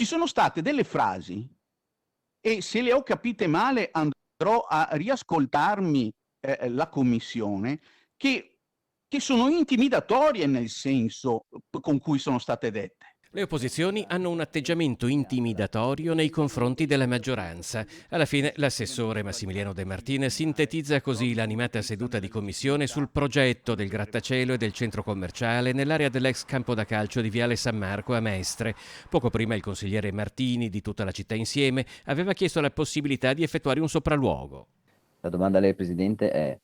ci sono state delle frasi, e se le ho capite male andrò a riascoltarmi la commissione, che sono intimidatorie nel senso con cui sono state dette. Le opposizioni hanno un atteggiamento intimidatorio nei confronti della maggioranza. Alla fine l'assessore Massimiliano De Martini sintetizza così l'animata seduta di commissione sul progetto del grattacielo e del centro commerciale nell'area dell'ex campo da calcio di Viale San Marco a Mestre. Poco prima il consigliere Martini di Tutta la città insieme aveva chiesto la possibilità di effettuare un sopralluogo. La domanda a lei, Presidente, è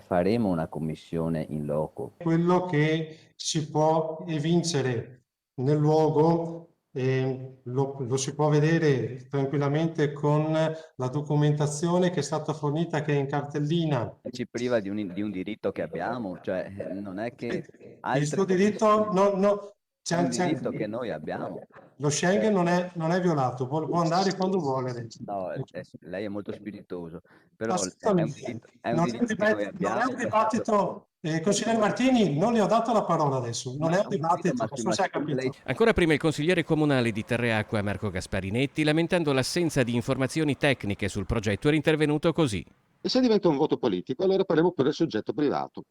faremo una commissione in loco? Quello che si può evincere nel luogo lo si può vedere tranquillamente con la documentazione che è stata fornita, che è in cartellina. Ci priva di un diritto che abbiamo, cioè non è che Il suo diritto è un diritto che noi abbiamo. Lo Schengen non è violato, può andare quando vuole. No, lei è molto spiritoso, però Assolutamente. è un diritto che noi abbiamo. Non è un dibattito. Consigliere Martini, non le ho dato la parola adesso, non è un dibattito, non so se ha capito. Ancora prima il consigliere comunale di Terreacqua Marco Gasparinetti, lamentando l'assenza di informazioni tecniche sul progetto, era intervenuto così. E se diventa un voto politico, allora parliamo per il soggetto privato.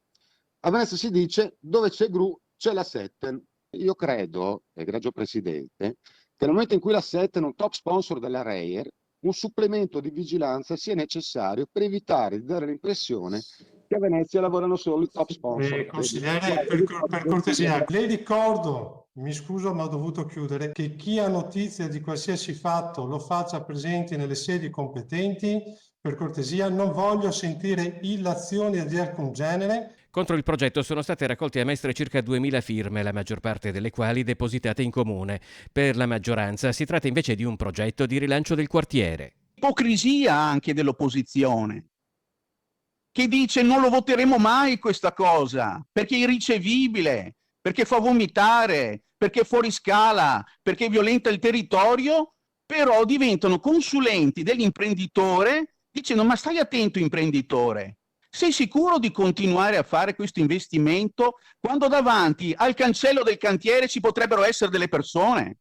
A Venezia si dice: dove c'è Gru c'è la Setten. Io credo, egregio Presidente, che nel momento in cui la Setten è un top sponsor della Reyer, un supplemento di vigilanza sia necessario per evitare di dare l'impressione che a Venezia lavorano solo i top sponsor. Consigliere, per cortesia, le ricordo, mi scuso ma ho dovuto chiudere, che chi ha notizia di qualsiasi fatto lo faccia presente nelle sedi competenti. Per cortesia, non voglio sentire illazioni di alcun genere. Contro il progetto sono state raccolte a Mestre circa 2000 firme, la maggior parte delle quali depositate in comune. Per la maggioranza si tratta invece di un progetto di rilancio del quartiere. Ipocrisia anche dell'opposizione, che dice: non lo voteremo mai questa cosa, perché è irricevibile, perché fa vomitare, perché è fuori scala, perché violenta il territorio, però diventano consulenti dell'imprenditore dicendo: ma stai attento imprenditore, sei sicuro di continuare a fare questo investimento quando davanti al cancello del cantiere ci potrebbero essere delle persone?